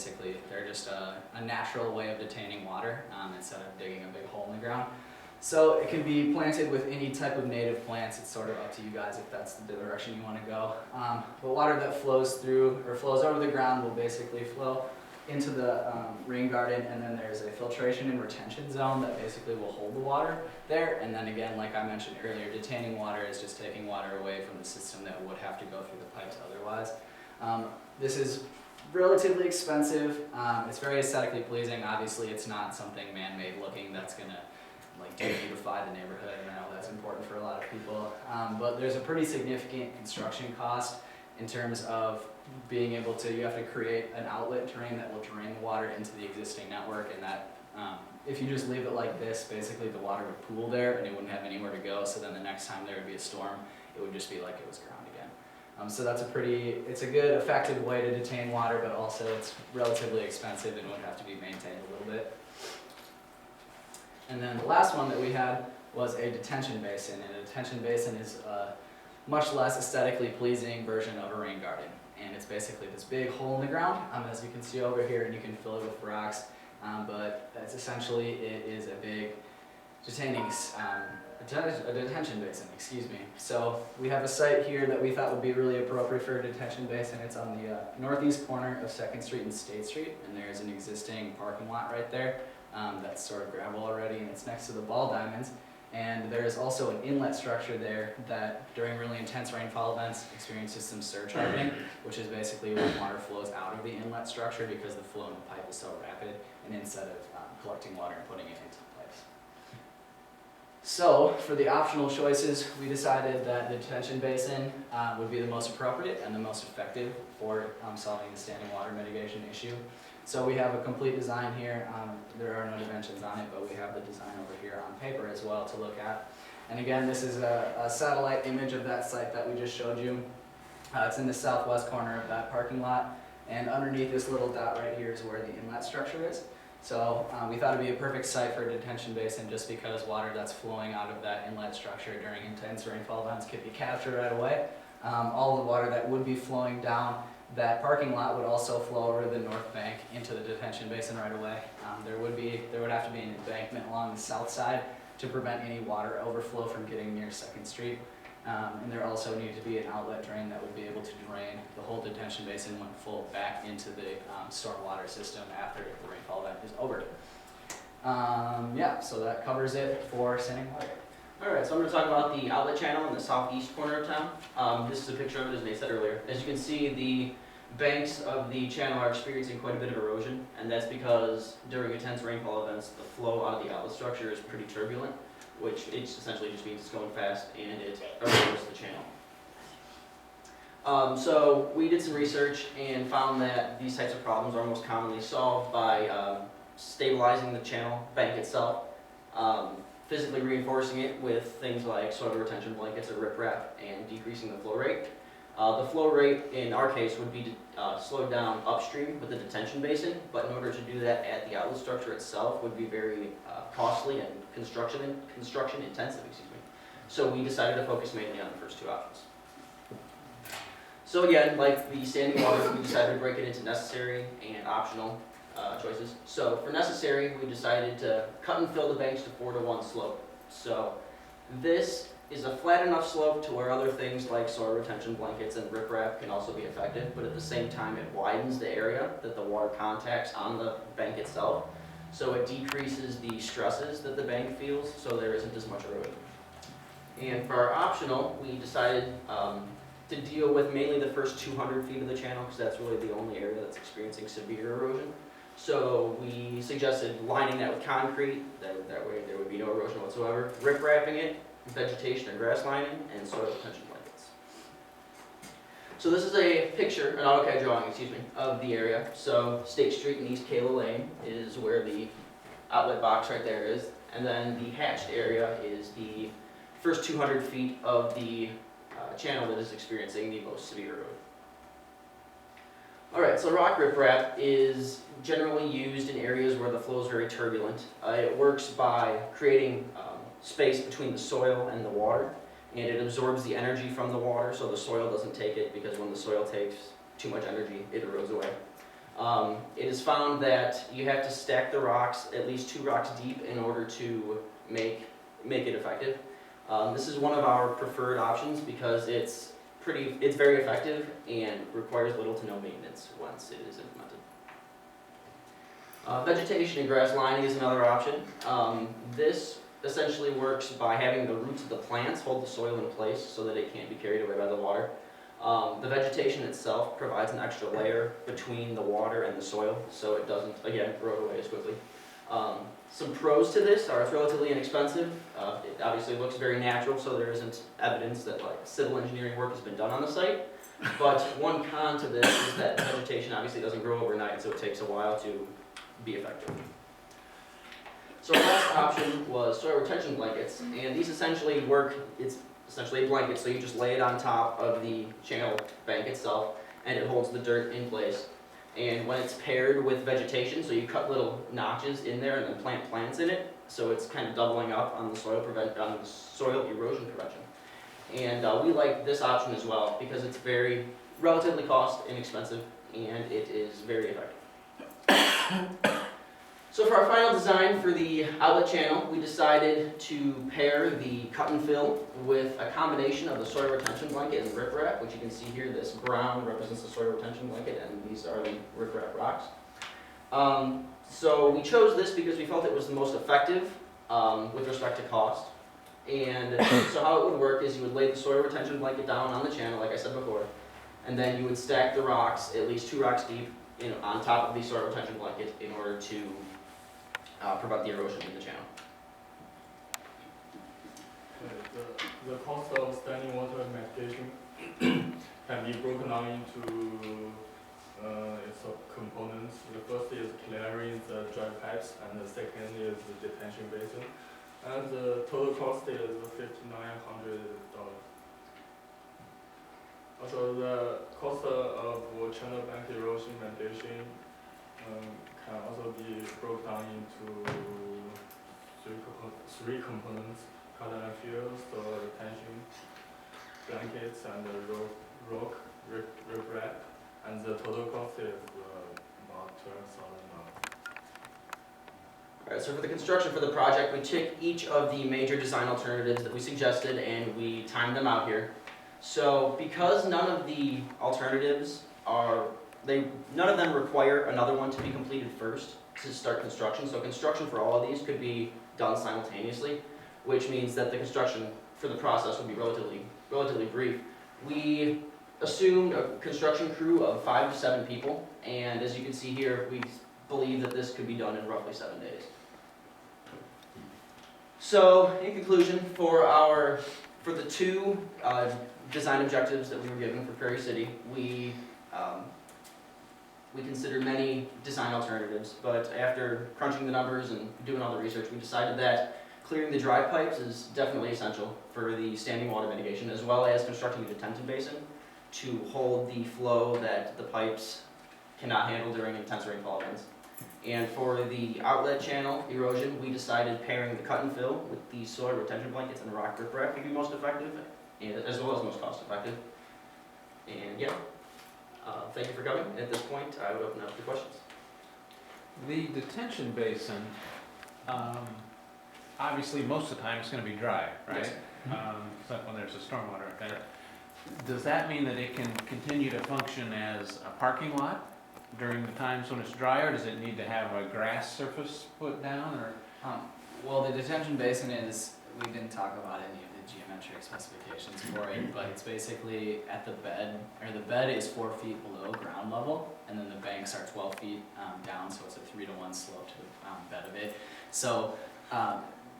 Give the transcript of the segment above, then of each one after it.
basically, they're just a natural way of detaining water instead of digging a big hole in the ground. So it can be planted with any type of native plants. It's sort of up to you guys if that's the direction you want to go. But water that flows through or flows over the ground will basically flow into the rain garden, and then there's a filtration and retention zone that basically will hold the water there. And then again, like I mentioned earlier, detaining water is just taking water away from the system that would have to go through the pipes otherwise. This is relatively expensive. It's very aesthetically pleasing. Obviously, it's not something man-made looking that's going to like beautify the neighborhood, and I know that's important for a lot of people. But there's a pretty significant construction cost in terms of being able to, you have to create an outlet drain that will drain the water into the existing network, and that if you just leave it like this, basically the water would pool there and it wouldn't have anywhere to go, so then the next time there would be a storm, it would just be like it was ground again. So that's it's a good, effective way to detain water, but also it's relatively expensive and would have to be maintained a little bit. And then the last one that we had was a detention basin, and a detention basin is a much less aesthetically pleasing version of a rain garden. And it's basically this big hole in the ground, as you can see over here, and you can fill it with rocks, but that's essentially, it is a big detaining, a detention basin, excuse me. So we have a site here that we thought would be really appropriate for a detention basin. It's on the northeast corner of 2nd Street and State Street, and there's an existing parking lot right there. That's sort of gravel already, and it's next to the ball diamonds. And there is also an inlet structure there that during really intense rainfall events experiences some surcharging, which is basically when water flows out of the inlet structure because the flow in the pipe is so rapid, and instead of collecting water and putting it into the pipes. So for the optional choices, we decided that the detention basin would be the most appropriate and the most effective for solving the standing water mitigation issue. So we have a complete design here. There are no dimensions on it, but we have the design over here on paper as well to look at. And again, this is a satellite image of that site that we just showed you. It's in the southwest corner of that parking lot, and underneath this little dot right here is where the inlet structure is. So we thought it'd be a perfect site for a detention basin just because water that's flowing out of that inlet structure during intense rainfall events could be captured right away. All the water that would be flowing down that parking lot would also flow over to the north bank into the detention basin right away. There would have to be an embankment along the south side to prevent any water overflow from getting near 2nd Street. And there also needed to be an outlet drain that would be able to drain the whole detention basin when full back into the stormwater system after the rainfall event is over. Yeah, so that covers it for standing water. Alright, so I'm going to talk about the outlet channel in the southeast corner of town. This is a picture of it, as Nate said earlier. As you can see, the banks of the channel are experiencing quite a bit of erosion, and that's because during intense rainfall events, the flow out of the outlet structure is pretty turbulent, which it essentially just means it's going fast and it erodes the channel. So we did some research and found that these types of problems are most commonly solved by stabilizing the channel bank itself, physically reinforcing it with things like soil retention blankets or riprap, and decreasing the flow rate. The flow rate in our case would be slowed down upstream with the detention basin, but in order to do that at the outlet structure itself would be very costly and construction intensive, excuse me. So we decided to focus mainly on the first two options. So again, like the standing water, we decided to break it into necessary and optional choices. So for necessary, we decided to cut and fill the banks to 4-to-1 slope. So this is a flat enough slope to where other things like soil retention blankets and riprap can also be effective, but at the same time it widens the area that the water contacts on the bank itself. So it decreases the stresses that the bank feels, so there isn't as much erosion. And for our optional, we decided to deal with mainly the first 200 feet of the channel, because that's really the only area that's experiencing severe erosion. So we suggested lining that with concrete, that way there would be no erosion whatsoever, rip-wrapping it, vegetation or grass lining, and soil retention blankets. So this is a picture, an AutoCAD drawing, excuse me, of the area. So State Street and East Kayla Lane is where the outlet box right there is, and then the hatched area is the first 200 feet of the channel that is experiencing the most severe erosion. Alright, so rock riprap is generally used in areas where the flow is very turbulent. It works by creating space between the soil and the water, and it absorbs the energy from the water so the soil doesn't take it, because when the soil takes too much energy, it erodes away. It is found that you have to stack the rocks at least 2 rocks deep in order to make it effective. This is one of our preferred options because it's very effective and requires little to no maintenance once it is implemented. Vegetation and grass lining is another option. This essentially works by having the roots of the plants hold the soil in place so that it can't be carried away by the water. The vegetation itself provides an extra layer between the water and the soil so it doesn't, again, erode away as quickly. Some pros to this are it's relatively inexpensive. It obviously looks very natural, so there isn't evidence that like civil engineering work has been done on the site. But one con to this is that the vegetation obviously doesn't grow overnight, so it takes a while to be effective. So our last option was soil retention blankets, and these essentially work, it's essentially a blanket, so you just lay it on top of the channel bank itself, and it holds the dirt in place. And when it's paired with vegetation, so you cut little notches in there and then plant plants in it, so it's kind of doubling up on the soil erosion prevention. And we like this option as well because it's very relatively cost inexpensive and it is very effective. So for our final design for the outlet channel, we decided to pair the cut and fill with a combination of the soil retention blanket and riprap, which you can see here. This brown represents the soil retention blanket, and these are the riprap rocks. So we chose this because we felt it was the most effective with respect to cost. And so how it would work is you would lay the soil retention blanket down on the channel, like I said before, and then you would stack the rocks, at least 2 rocks deep, on top of the soil retention blanket in order to prevent the erosion in the channel. The cost of standing water mitigation can be broken down into its components. The first is clearing the dry pipes, and the second is the detention basin. And the total cost is $5,900. Also, the cost of channel bank erosion mitigation can also be broken down into 3 components: cut and fill, soil retention, blankets, and rock riprap. And the total cost is about $12,000. Alright, so for the construction for the project, we took each of the major design alternatives that we suggested and we timed them out here. So because none of the alternatives none of them require another one to be completed first to start construction. So construction for all of these could be done simultaneously, which means that the construction for the process would be relatively brief. We assumed a construction crew of 5 to 7 people, and as you can see here, we believe that this could be done in roughly 7 days. So, in conclusion, for the 2 design objectives that we were given for Prairie City, we considered many design alternatives, but after crunching the numbers and doing all the research, we decided that clearing the dry pipes is definitely essential for the standing water mitigation, as well as constructing a detention basin to hold the flow that the pipes cannot handle during intense rainfall events. And for the outlet channel erosion, we decided pairing the cut and fill with the soil retention blankets and the rock riprap would be most effective, as well as most cost effective. And yeah, thank you for coming. At this point, I would open up to questions. The detention basin, obviously most of the time it's going to be dry, right? Yes. Except when there's a stormwater event. Does that mean that it can continue to function as a parking lot during the times when it's dry, or does it need to have a grass surface put down, or? Well, the detention basin is, we didn't talk about any of the geometric specifications for it, but it's basically at the bed, or the bed is 4 feet below ground level, and then the banks are 12 feet down, so it's a 3-to-1 slope to the bed of it. So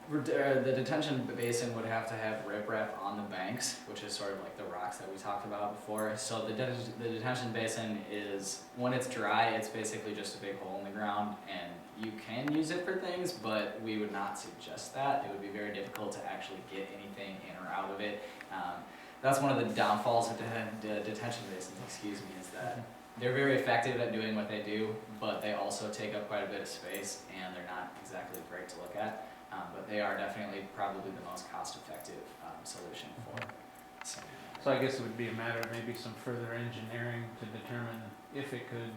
the detention basin would have to have riprap on the banks, which is sort of like the rocks that we talked about before. So the detention basin is, when it's dry, it's basically just a big hole in the ground, and you can use it for things, but we would not suggest that. It would be very difficult to actually get anything in or out of it. That's one of the downfalls of detention basins, is that they're very effective at doing what they do, but they also take up quite a bit of space, and they're not exactly great to look at. But they are definitely probably the most cost-effective solution for something like that. So I guess it would be a matter of maybe some further engineering to determine if it could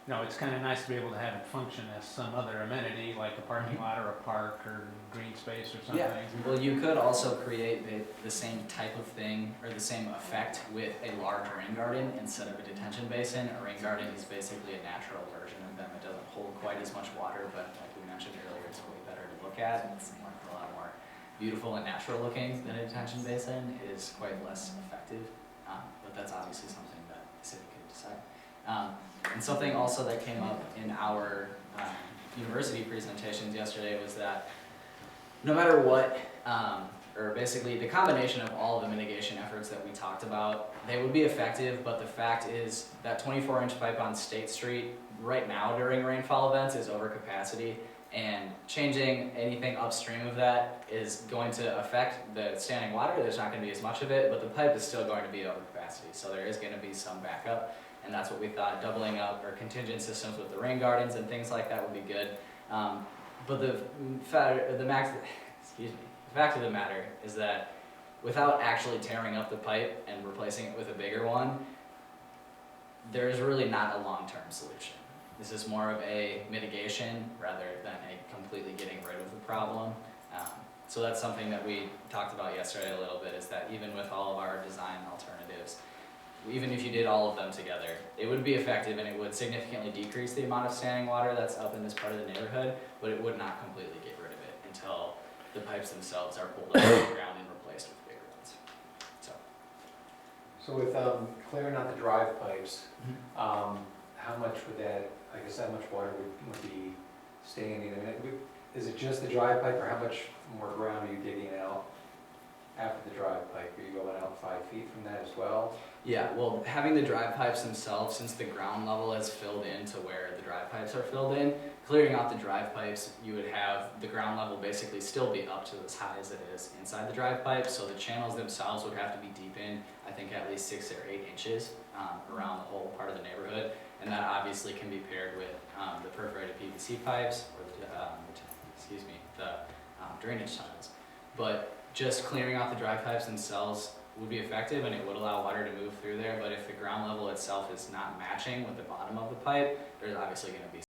No, it's kind of nice to be able to have it function as some other amenity, like a parking Mhm. lot or a park or green space or something. Yeah, well, you could also create the same type of thing, or the same effect with a large rain garden instead of a detention basin. A rain garden is basically a natural version of them. It doesn't hold quite as much water, but like we mentioned earlier, it's way better to look at. It's a lot more beautiful and natural looking than a detention basin. It is quite less effective, but that's obviously something that the city could decide. And something also that came up in our university presentations yesterday was that no matter what, or basically the combination of all the mitigation efforts that we talked about, they would be effective, but the fact is that 24-inch pipe on State Street right now during rainfall events is over capacity, and changing anything upstream of that is going to affect the standing water. There's not going to be as much of it, but the pipe is still going to be over capacity, so there is going to be some backup, and that's what we thought. Doubling up or contingent systems with the rain gardens and things like that would be good. But the fact of the matter is that without actually tearing up the pipe and replacing it with a bigger one, there's really not a long-term solution. This is more of a mitigation rather than a completely getting rid of the problem. So that's something that we talked about yesterday a little bit, is that even with all of our design alternatives, even if you did all of them together, it would be effective and it would significantly decrease the amount of standing water that's up in this part of the neighborhood, but it would not completely get rid of it until the pipes themselves are pulled up from the ground and replaced with bigger ones. So with clearing out the drive pipes, how much would that, I guess how much water would be standing? And is it just the drive pipe, or how much more ground are you digging out after the drive pipe? Are you going out 5 feet from that as well? Yeah, well, having the drive pipes themselves, since the ground level has filled in to where the drive pipes are filled in, clearing out the drive pipes, you would have the ground level basically still be up to as high as it is inside the drive pipe, so the channels themselves would have to be deepened, I think at least 6 or 8 inches around the whole part of the neighborhood, and that obviously can be paired with the perforated PVC pipes, or the drainage tunnels. But just clearing out the drive pipes themselves would be effective, and it would allow water to move through there, but if the ground level itself is not matching with the bottom of the pipe, there's obviously going to be